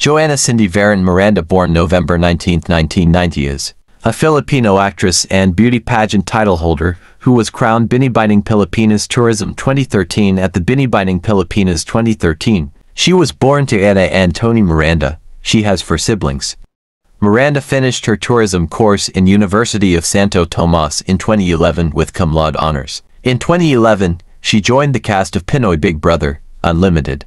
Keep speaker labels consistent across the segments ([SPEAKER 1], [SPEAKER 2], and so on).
[SPEAKER 1] Joanna Cindy Varon Miranda, born November 19, 1990, is a Filipino actress and beauty pageant title holder who was crowned Binibining Pilipinas Tourism 2013 at the Binibining Pilipinas 2013. She was born to Ana and Tony Miranda. She has 4 siblings. Miranda finished her tourism course in University of Santo Tomas in 2011 with cum laude honors. In 2011, she joined the cast of Pinoy Big Brother Unlimited.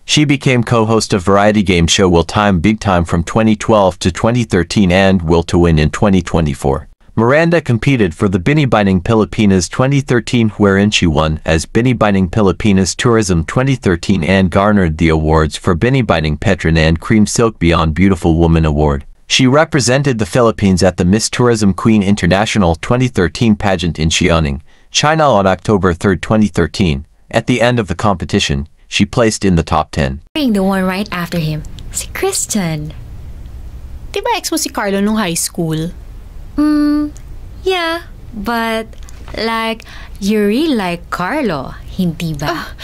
[SPEAKER 1] She became co-host of variety game show Will Time Big Time from 2012 to 2013 and Will to Win in 2024. Miranda competed for the Binibining Pilipinas 2013, wherein she won as Binibining Pilipinas Tourism 2013 and garnered the awards for Binibining Petron and Cream Silk Beyond Beautiful Woman Award. She represented the Philippines at the Miss Tourism Queen International 2013 pageant in Xianing, China on October 3, 2013. At the end of the competition, she placed in the top 10.
[SPEAKER 2] The one right after him, si Christian.
[SPEAKER 3] Diba ex mo si Carlo nung high school?
[SPEAKER 2] Yeah, but like, you really like Carlo, hindi ba?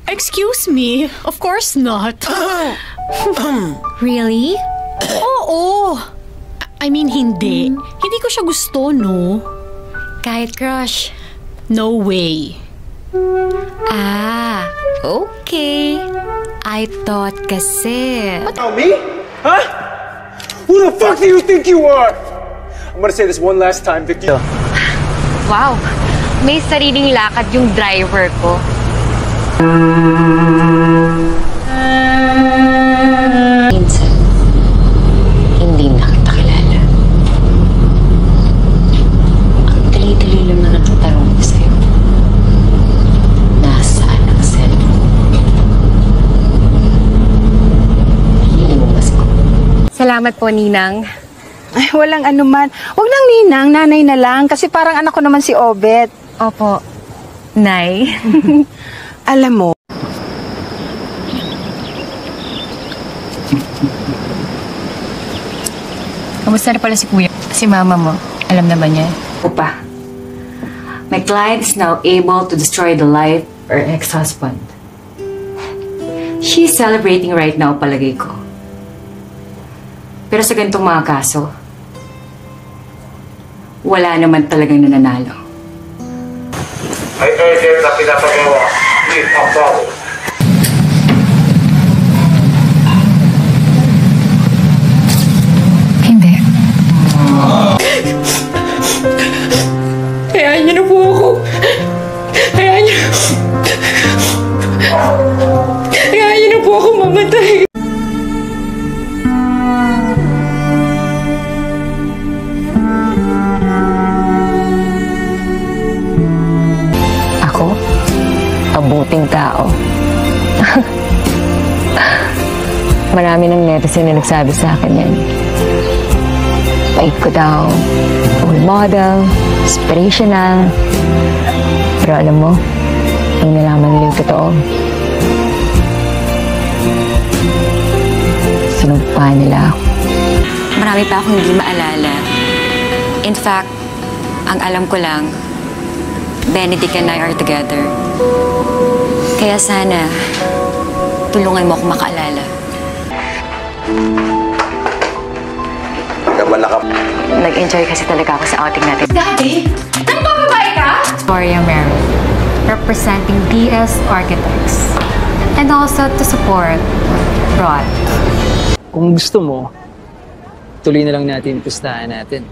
[SPEAKER 3] Excuse me, of course not.
[SPEAKER 2] Really?
[SPEAKER 3] Oo. I mean, hindi. Hindi ko siya gusto, no?
[SPEAKER 2] Kahit crush?
[SPEAKER 3] No way.
[SPEAKER 2] Ah, okay. I thought kasi...
[SPEAKER 4] Oh, me? Huh? Who the fuck do you think you are? I'm gonna say this one last time, Vicky.
[SPEAKER 2] Wow, may sariling lakad yung driver ko. Minsan, hindi na kita kilala. Ang dali-dali lang na nagtatanong ko sa'yo. Nasaan ang cellphone? Hindi mo masko. Salamat po, Ninang.
[SPEAKER 5] Ay, walang anuman. Huwag lang, Ninang, nanay na lang. Kasi parang anak ko naman si Obet.
[SPEAKER 2] Opo, Nay.
[SPEAKER 5] Alam mo,
[SPEAKER 2] Kamusta na pala si Kuya? Si Mama mo, alam na ba niya?
[SPEAKER 6] Opa, my client is now able to destroy the life of her ex-husband. She's celebrating right now, palagay ko. Pero sa ganitong mga kaso, wala naman talagang nananalo.
[SPEAKER 7] May order na pinapagawa. Please follow.
[SPEAKER 2] Hindi.
[SPEAKER 3] Hayaan niyo na po ako. Hayaan niyo. Hayaan niyo na po ako mamatay.
[SPEAKER 6] Ako? Mabuting tao. Marami ng netizen na nagsabi sa akin yan. Bait ko daw, role model, inspirational. Pero alam mo, nung nalaman nila yung totoo, sinumpa nila ako.
[SPEAKER 2] Marami pa akong hindi maalala. In fact, ang alam ko lang, Benedict and I are together. Kaya sana, tulungan mo ako makaalala. Nag-enjoy kasi talaga ako sa outing natin.
[SPEAKER 3] Daddy, nagpapabae ka?
[SPEAKER 2] Gloria Mary, representing DS Architects. And also to support Rod.
[SPEAKER 8] Kung gusto mo, tuloy na lang natin pustahan natin.